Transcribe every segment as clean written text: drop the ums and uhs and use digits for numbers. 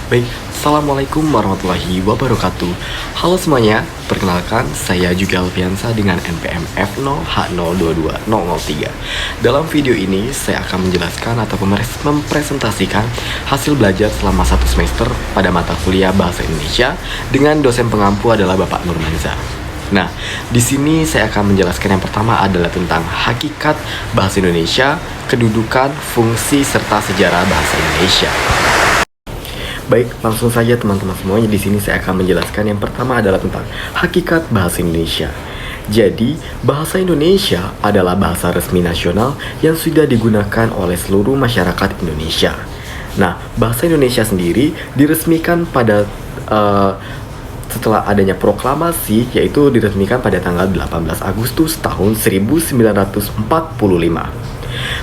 Baik, Assalamualaikum warahmatullahi wabarakatuh. Halo semuanya, perkenalkan saya juga Alfiansa dengan NPM F0H022003. Dalam video ini saya akan menjelaskan atau mempresentasikan hasil belajar selama 1 semester pada mata kuliah Bahasa Indonesia dengan dosen pengampu adalah Bapak Nurmanza. Nah, di sini saya akan menjelaskan yang pertama adalah tentang hakikat Bahasa Indonesia, kedudukan, fungsi, serta sejarah Bahasa Indonesia. Baik, langsung saja teman-teman semuanya. Di sini saya akan menjelaskan yang pertama adalah tentang hakikat bahasa Indonesia. Jadi, bahasa Indonesia adalah bahasa resmi nasional yang sudah digunakan oleh seluruh masyarakat Indonesia. Nah, bahasa Indonesia sendiri diresmikan pada setelah adanya proklamasi, yaitu diresmikan pada tanggal 18 Agustus tahun 1945.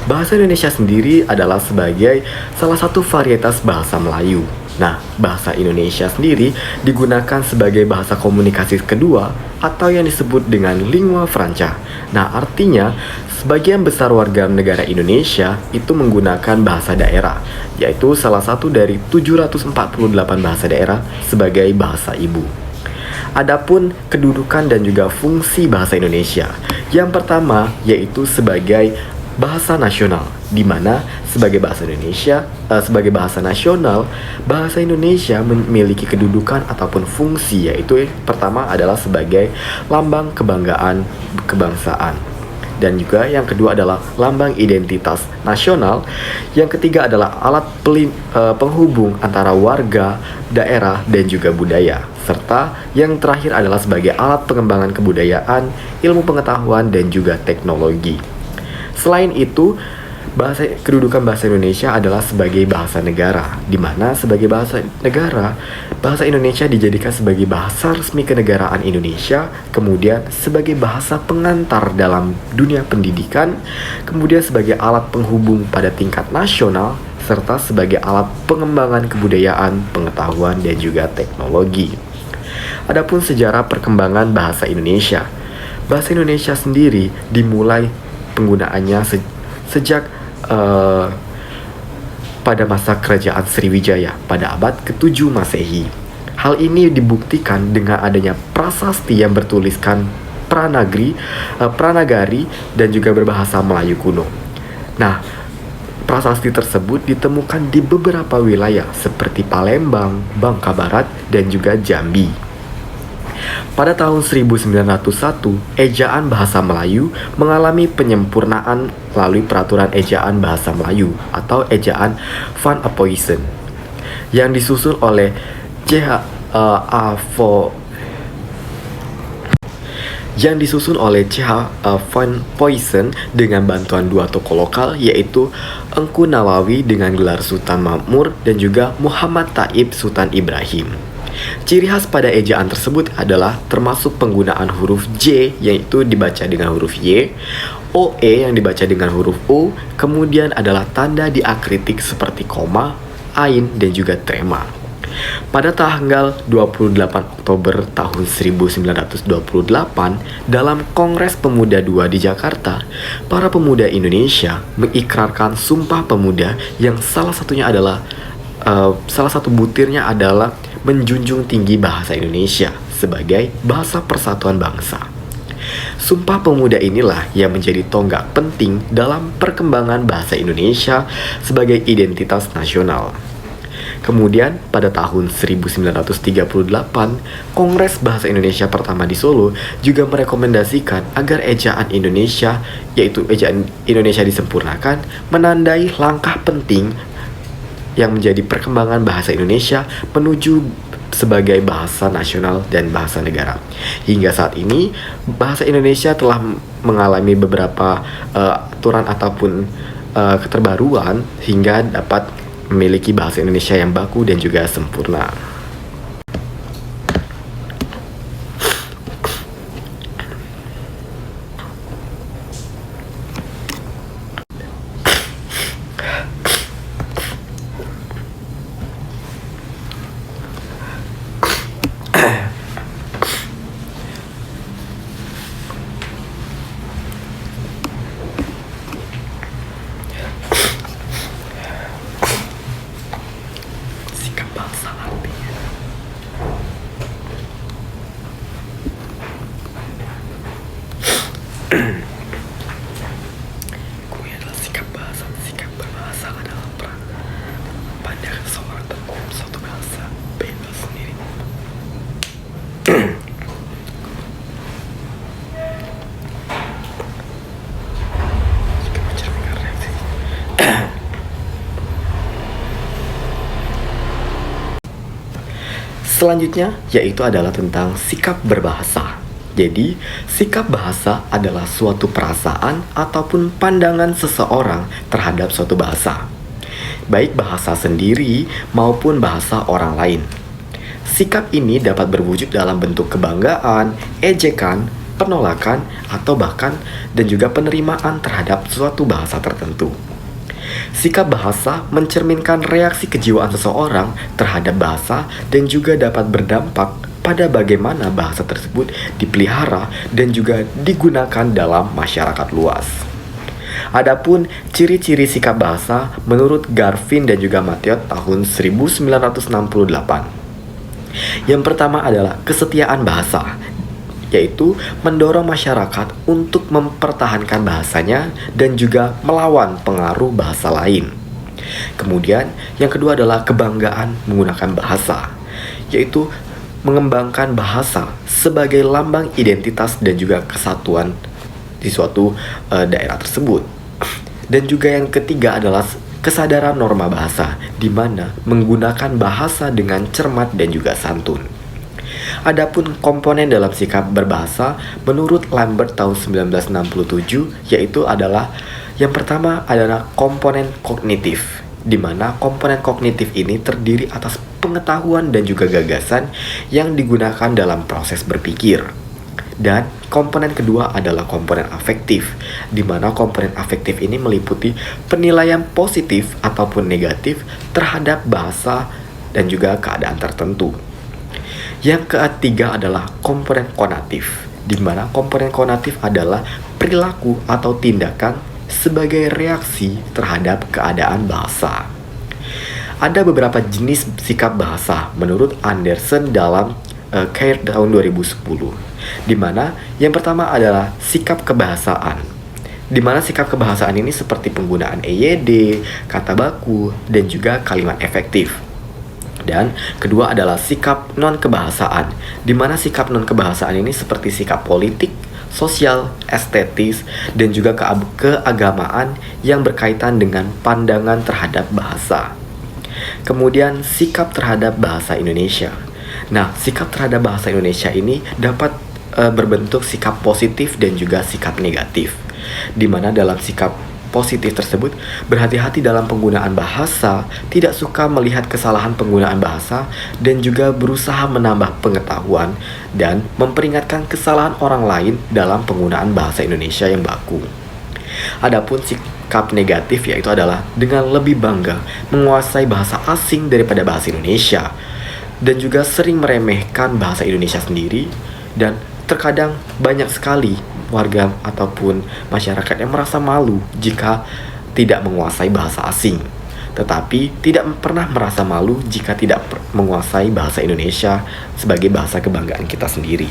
Bahasa Indonesia sendiri adalah sebagai salah satu varietas bahasa Melayu. Nah, bahasa Indonesia sendiri digunakan sebagai bahasa komunikasi kedua atau yang disebut dengan lingua franca. Nah, artinya sebagian besar warga negara Indonesia itu menggunakan bahasa daerah, yaitu salah satu dari 748 bahasa daerah sebagai bahasa ibu. Adapun kedudukan dan juga fungsi bahasa Indonesia, yang pertama yaitu sebagai bahasa nasional, di mana sebagai bahasa Indonesia, sebagai bahasa nasional, bahasa Indonesia memiliki kedudukan ataupun fungsi, yaitu pertama adalah sebagai lambang kebanggaan kebangsaan, dan juga yang kedua adalah lambang identitas nasional, yang ketiga adalah alat penghubung antara warga, daerah, dan juga budaya, serta yang terakhir adalah sebagai alat pengembangan kebudayaan, ilmu pengetahuan, dan juga teknologi. Selain itu, kedudukan bahasa Indonesia adalah sebagai bahasa negara, di mana sebagai bahasa negara, bahasa Indonesia dijadikan sebagai bahasa resmi kenegaraan Indonesia, kemudian sebagai bahasa pengantar dalam dunia pendidikan, kemudian sebagai alat penghubung pada tingkat nasional, serta sebagai alat pengembangan kebudayaan, pengetahuan, dan juga teknologi. Adapun sejarah perkembangan bahasa Indonesia, bahasa Indonesia sendiri dimulai penggunaannya sejak pada masa kerajaan Sriwijaya pada abad ke-7 Masehi. Hal ini dibuktikan dengan adanya prasasti yang bertuliskan pranagari dan juga berbahasa Melayu kuno. Nah, prasasti tersebut ditemukan di beberapa wilayah seperti Palembang, Bangka Barat, dan juga Jambi. Pada tahun 1901, ejaan bahasa Melayu mengalami penyempurnaan melalui peraturan ejaan bahasa Melayu atau ejaan Van Ophuijsen yang disusun oleh C.H. Van Ophuijsen dengan bantuan dua tokoh lokal, yaitu Engku Nawawi dengan gelar Sultan Makmur dan juga Muhammad Taib Sultan Ibrahim. Ciri khas pada ejaan tersebut adalah termasuk penggunaan huruf J yaitu dibaca dengan huruf Y, OE yang dibaca dengan huruf O, kemudian adalah tanda diakritik seperti koma, ain, dan juga trema. Pada tanggal 28 Oktober tahun 1928, dalam Kongres Pemuda II di Jakarta, para pemuda Indonesia mengikrarkan Sumpah Pemuda yang salah satu butirnya adalah menjunjung tinggi bahasa Indonesia sebagai bahasa persatuan bangsa. Sumpah Pemuda inilah yang menjadi tonggak penting dalam perkembangan bahasa Indonesia sebagai identitas nasional. Kemudian pada tahun 1938, Kongres Bahasa Indonesia pertama di Solo juga merekomendasikan agar ejaan Indonesia, yaitu ejaan Indonesia disempurnakan, menandai langkah penting yang menjadi perkembangan bahasa Indonesia menuju sebagai bahasa nasional dan bahasa negara. Hingga saat ini, bahasa Indonesia telah mengalami beberapa aturan ataupun keterbaruan hingga dapat memiliki bahasa Indonesia yang baku dan juga sempurna. Sikap bangsa. Kemudian adalah sikap bahasa. Sikap berbahasa adalah pandangan seseorang terhadap suatu bahasa bebas sendiri. Jika mencerminkan reaksi. Selanjutnya yaitu adalah tentang sikap berbahasa. Jadi, sikap bahasa adalah suatu perasaan ataupun pandangan seseorang terhadap suatu bahasa, baik bahasa sendiri maupun bahasa orang lain. Sikap ini dapat berwujud dalam bentuk kebanggaan, ejekan, penolakan, atau bahkan dan juga penerimaan terhadap suatu bahasa tertentu. Sikap bahasa mencerminkan reaksi kejiwaan seseorang terhadap bahasa dan juga dapat berdampak pada bagaimana bahasa tersebut dipelihara dan juga digunakan dalam masyarakat luas. Adapun ciri-ciri sikap bahasa menurut Garvin dan juga Mathiot tahun 1968. Yang pertama adalah kesetiaan bahasa, yaitu mendorong masyarakat untuk mempertahankan bahasanya dan juga melawan pengaruh bahasa lain. Kemudian yang kedua adalah kebanggaan menggunakan bahasa, yaitu mengembangkan bahasa sebagai lambang identitas dan juga kesatuan di suatu daerah tersebut. Dan juga yang ketiga adalah kesadaran norma bahasa, di mana menggunakan bahasa dengan cermat dan juga santun. Adapun komponen dalam sikap berbahasa menurut Lambert tahun 1967 yaitu adalah yang pertama adalah komponen kognitif, di mana komponen kognitif ini terdiri atas pengetahuan dan juga gagasan yang digunakan dalam proses berpikir. Dan komponen kedua adalah komponen afektif, di mana komponen afektif ini meliputi penilaian positif ataupun negatif terhadap bahasa dan juga keadaan tertentu. Yang ketiga adalah komponen konatif, di mana komponen konatif adalah perilaku atau tindakan sebagai reaksi terhadap keadaan bahasa. Ada beberapa jenis sikap bahasa menurut Anderson dalam Caird tahun 2010, di mana yang pertama adalah sikap kebahasaan, di mana sikap kebahasaan ini seperti penggunaan EYD, kata baku, dan juga kalimat efektif. Dan kedua adalah sikap non-kebahasaan, di mana sikap non-kebahasaan ini seperti sikap politik, sosial, estetis, dan juga keagamaan yang berkaitan dengan pandangan terhadap bahasa. Kemudian sikap terhadap bahasa Indonesia. Nah, sikap terhadap bahasa Indonesia ini dapat berbentuk sikap positif dan juga sikap negatif, di mana dalam sikap positif tersebut berhati-hati dalam penggunaan bahasa, tidak suka melihat kesalahan penggunaan bahasa, dan juga berusaha menambah pengetahuan dan memperingatkan kesalahan orang lain dalam penggunaan bahasa Indonesia yang baku. Adapun sikap negatif yaitu adalah dengan lebih bangga menguasai bahasa asing daripada bahasa Indonesia, dan juga sering meremehkan bahasa Indonesia sendiri, dan terkadang banyak sekali warga ataupun masyarakat yang merasa malu jika tidak menguasai bahasa asing, tetapi tidak pernah merasa malu jika tidak menguasai bahasa Indonesia sebagai bahasa kebanggaan kita sendiri.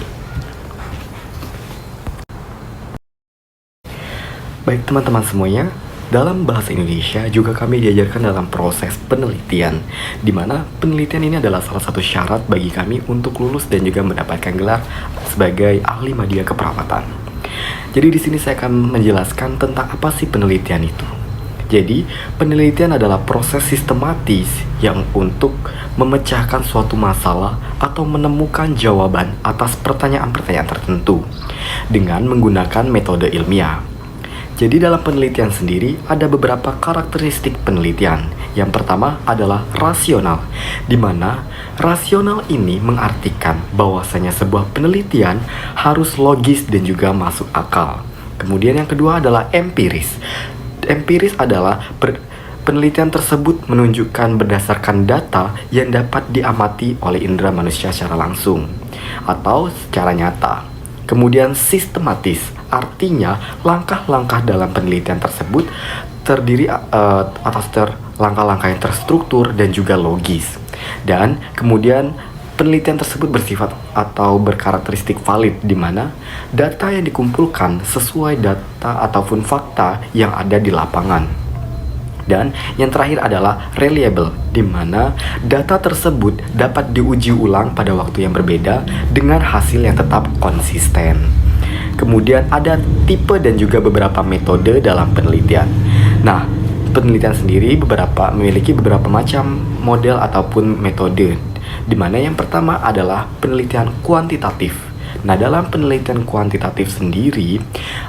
Baik teman-teman semuanya, dalam bahasa Indonesia juga kami diajarkan dalam proses penelitian, di mana penelitian ini adalah salah satu syarat bagi kami untuk lulus dan juga mendapatkan gelar sebagai ahli media keperawatan. Jadi di sini saya akan menjelaskan tentang apa sih penelitian itu. Jadi, penelitian adalah proses sistematis yang untuk memecahkan suatu masalah atau menemukan jawaban atas pertanyaan-pertanyaan tertentu dengan menggunakan metode ilmiah. Jadi dalam penelitian sendiri ada beberapa karakteristik penelitian. Yang pertama adalah rasional, di mana rasional ini mengartikan bahwasanya sebuah penelitian harus logis dan juga masuk akal. Kemudian yang kedua adalah empiris. Empiris adalah penelitian tersebut menunjukkan berdasarkan data yang dapat diamati oleh indera manusia secara langsung atau secara nyata. Kemudian sistematis, artinya langkah-langkah dalam penelitian tersebut terdiri atas langkah-langkah yang terstruktur dan juga logis. Dan kemudian penelitian tersebut bersifat atau berkarakteristik valid, di mana data yang dikumpulkan sesuai data ataupun fakta yang ada di lapangan. Dan yang terakhir adalah reliable, di mana data tersebut dapat diuji ulang pada waktu yang berbeda dengan hasil yang tetap konsisten. Kemudian ada tipe dan juga beberapa metode dalam penelitian. Nah, penelitian sendiri memiliki beberapa macam model ataupun metode, di mana yang pertama adalah penelitian kuantitatif. Nah, dalam penelitian kuantitatif sendiri,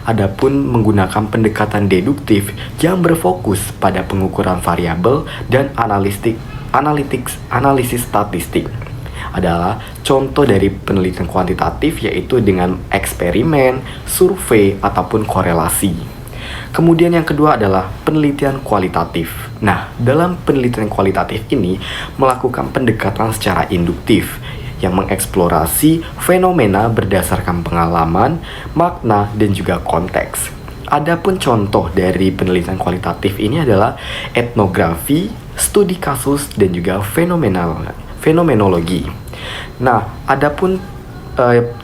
adapun menggunakan pendekatan deduktif yang berfokus pada pengukuran variabel dan analisis statistik. Adalah contoh dari penelitian kuantitatif, yaitu dengan eksperimen, survei, ataupun korelasi. Kemudian yang kedua adalah penelitian kualitatif. Nah, dalam penelitian kualitatif ini melakukan pendekatan secara induktif yang mengeksplorasi fenomena berdasarkan pengalaman, makna, dan juga konteks. Adapun contoh dari penelitian kualitatif ini adalah etnografi, studi kasus, dan juga fenomenologi. Nah, adapun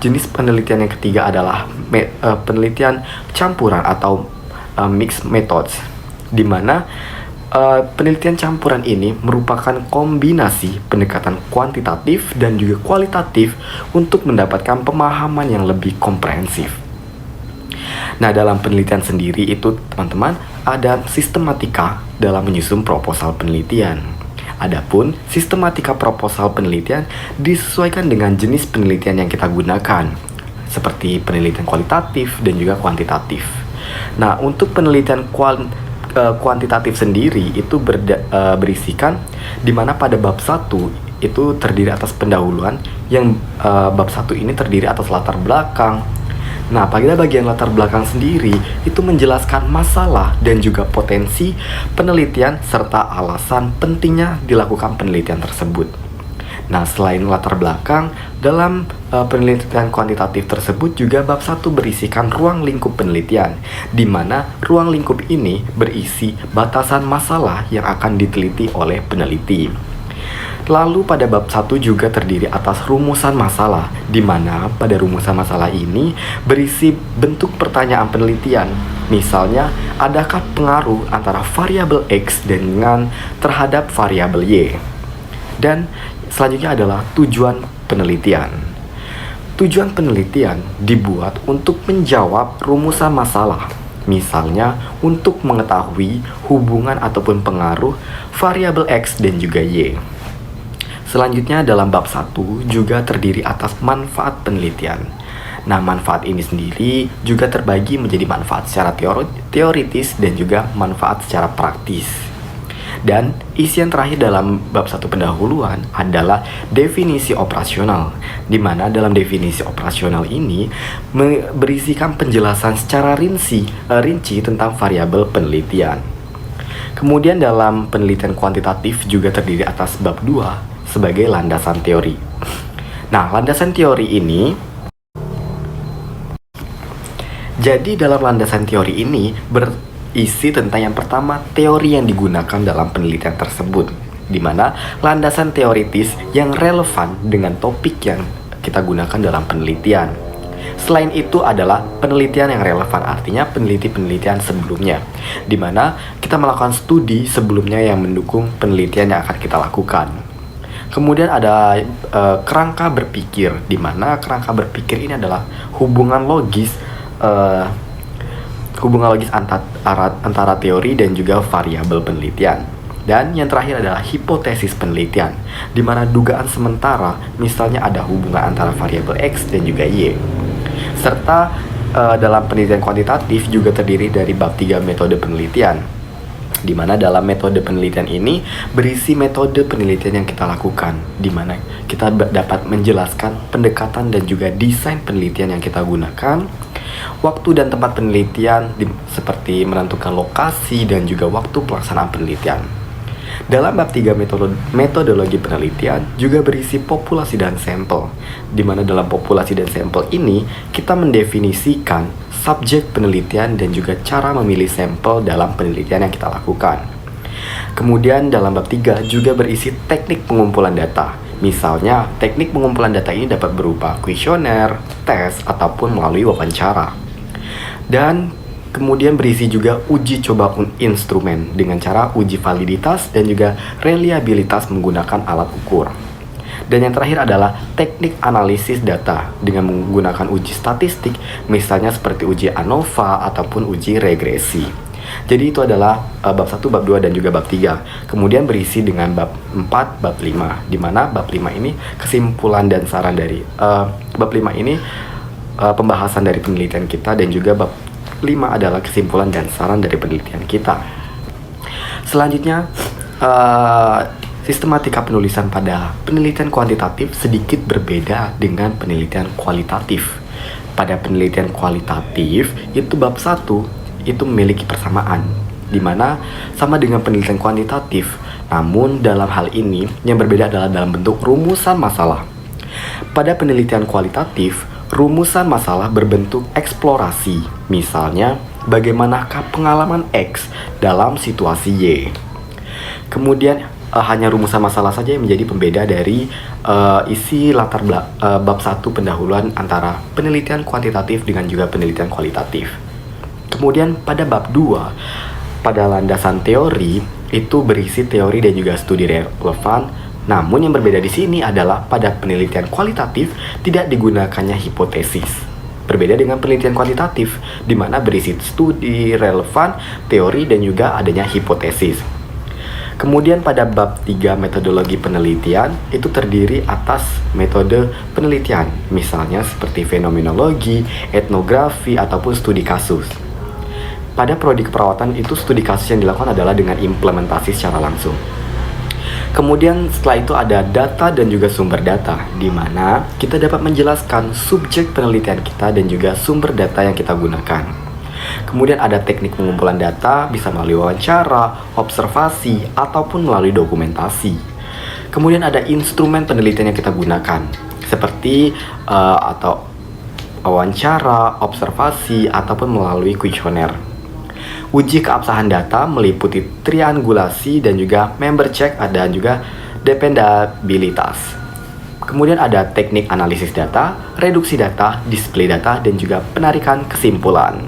jenis penelitian yang ketiga adalah penelitian campuran atau mixed methods, di mana penelitian campuran ini merupakan kombinasi pendekatan kuantitatif dan juga kualitatif untuk mendapatkan pemahaman yang lebih komprehensif. Nah, dalam penelitian sendiri itu, teman-teman, ada sistematika dalam menyusun proposal penelitian. Adapun sistematika proposal penelitian disesuaikan dengan jenis penelitian yang kita gunakan, seperti penelitian kualitatif dan juga kuantitatif. Nah, untuk penelitian kuantitatif sendiri itu berisikan di mana pada bab 1 itu terdiri atas pendahuluan, yang bab 1 ini terdiri atas latar belakang. Nah, pada bagian latar belakang sendiri itu menjelaskan masalah dan juga potensi penelitian serta alasan pentingnya dilakukan penelitian tersebut. Nah, selain latar belakang, dalam penelitian kuantitatif tersebut juga bab 1 berisikan ruang lingkup penelitian, di mana ruang lingkup ini berisi batasan masalah yang akan diteliti oleh peneliti. Lalu pada bab 1 juga terdiri atas rumusan masalah, di mana pada rumusan masalah ini berisi bentuk pertanyaan penelitian. Misalnya, adakah pengaruh antara variabel X dengan terhadap variabel Y? Dan selanjutnya adalah tujuan penelitian. Tujuan penelitian dibuat untuk menjawab rumusan masalah. Misalnya, untuk mengetahui hubungan ataupun pengaruh variabel X dan juga Y. Selanjutnya dalam bab 1 juga terdiri atas manfaat penelitian. Nah, manfaat ini sendiri juga terbagi menjadi manfaat secara teoritis dan juga manfaat secara praktis. Dan isian terakhir dalam bab 1 pendahuluan adalah definisi operasional, di mana dalam definisi operasional ini berisikan penjelasan secara rinci tentang variabel penelitian. Kemudian dalam penelitian kuantitatif juga terdiri atas bab 2 sebagai landasan teori. Nah, landasan teori ini, jadi dalam landasan teori ini isi tentang yang pertama, teori yang digunakan dalam penelitian tersebut, di mana landasan teoritis yang relevan dengan topik yang kita gunakan dalam penelitian. Selain itu adalah penelitian yang relevan, artinya penelitian sebelumnya, di mana kita melakukan studi sebelumnya yang mendukung penelitian yang akan kita lakukan. Kemudian ada kerangka berpikir, di mana kerangka berpikir ini adalah hubungan logis antara teori dan juga variabel penelitian. Dan yang terakhir adalah hipotesis penelitian, di mana dugaan sementara, misalnya ada hubungan antara variabel X dan juga Y. Serta dalam penelitian kuantitatif juga terdiri dari bab 3 metode penelitian, di mana dalam metode penelitian ini berisi metode penelitian yang kita lakukan, di mana kita dapat menjelaskan pendekatan dan juga desain penelitian yang kita gunakan, waktu dan tempat penelitian seperti menentukan lokasi dan juga waktu pelaksanaan penelitian. Dalam bab 3 metodologi penelitian juga berisi populasi dan sampel, di mana dalam populasi dan sampel ini kita mendefinisikan subjek penelitian dan juga cara memilih sampel dalam penelitian yang kita lakukan. Kemudian dalam bab 3 juga berisi teknik pengumpulan data, Misalnya, teknik pengumpulan data ini dapat berupa kuesioner, tes, ataupun melalui wawancara. Dan kemudian berisi juga uji coba instrumen dengan cara uji validitas dan juga reliabilitas menggunakan alat ukur. Dan yang terakhir adalah teknik analisis data dengan menggunakan uji statistik, misalnya seperti uji ANOVA ataupun uji regresi. Jadi itu adalah bab 1, bab 2, dan juga bab 3. Kemudian berisi dengan bab 4, bab 5, di mana bab 5 ini kesimpulan dan saran dari bab 5 ini pembahasan dari penelitian kita, dan juga bab 5 adalah kesimpulan dan saran dari penelitian kita. Selanjutnya, sistematika penulisan pada penelitian kuantitatif sedikit berbeda dengan penelitian kualitatif. Pada penelitian kualitatif, itu bab 1 itu memiliki persamaan, di mana sama dengan penelitian kuantitatif, namun dalam hal ini yang berbeda adalah dalam bentuk rumusan masalah. Pada penelitian kualitatif, rumusan masalah berbentuk eksplorasi, misalnya bagaimanakah pengalaman X dalam situasi Y. Kemudian hanya rumusan masalah saja yang menjadi pembeda dari isi latar bab 1 pendahuluan antara penelitian kuantitatif dengan juga penelitian kualitatif. Kemudian pada bab 2, pada landasan teori, itu berisi teori dan juga studi relevan. Namun yang berbeda di sini adalah pada penelitian kualitatif tidak digunakannya hipotesis. Berbeda dengan penelitian kuantitatif, di mana berisi studi relevan, teori, dan juga adanya hipotesis. Kemudian pada bab 3 metodologi penelitian, itu terdiri atas metode penelitian, misalnya seperti fenomenologi, etnografi, ataupun studi kasus. Pada prodi keperawatan itu studi kasus yang dilakukan adalah dengan implementasi secara langsung. Kemudian setelah itu ada data dan juga sumber data, di mana kita dapat menjelaskan subjek penelitian kita dan juga sumber data yang kita gunakan. Kemudian ada teknik pengumpulan data, bisa melalui wawancara, observasi, ataupun melalui dokumentasi. Kemudian ada instrumen penelitian yang kita gunakan, seperti atau wawancara, observasi, ataupun melalui kuesioner. Uji keabsahan data meliputi triangulasi dan juga member check, dan juga dependabilitas. Kemudian ada teknik analisis data, reduksi data, display data, dan juga penarikan kesimpulan.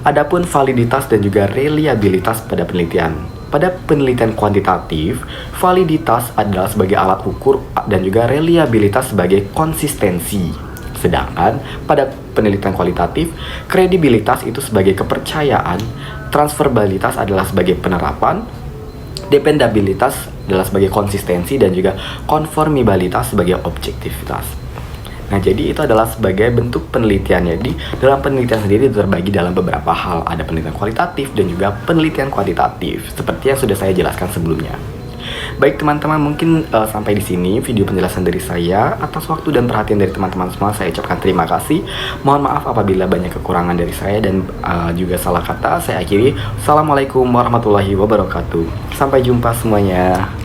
Adapun validitas dan juga reliabilitas pada penelitian. Pada penelitian kuantitatif, validitas adalah sebagai alat ukur dan juga reliabilitas sebagai konsistensi. Sedangkan pada penelitian kualitatif, kredibilitas itu sebagai kepercayaan, transferabilitas adalah sebagai penerapan, dependabilitas adalah sebagai konsistensi, dan juga konformabilitas sebagai objektivitas. Nah, jadi itu adalah sebagai bentuk penelitian. Jadi dalam penelitian sendiri terbagi dalam beberapa hal. Ada penelitian kualitatif dan juga penelitian kuantitatif, seperti yang sudah saya jelaskan sebelumnya. Baik teman-teman, mungkin sampai di sini video penjelasan dari saya. Atas waktu dan perhatian dari teman-teman semua, saya ucapkan terima kasih. Mohon maaf apabila banyak kekurangan dari saya dan juga salah kata. Saya akhiri. Assalamualaikum warahmatullahi wabarakatuh. Sampai jumpa semuanya.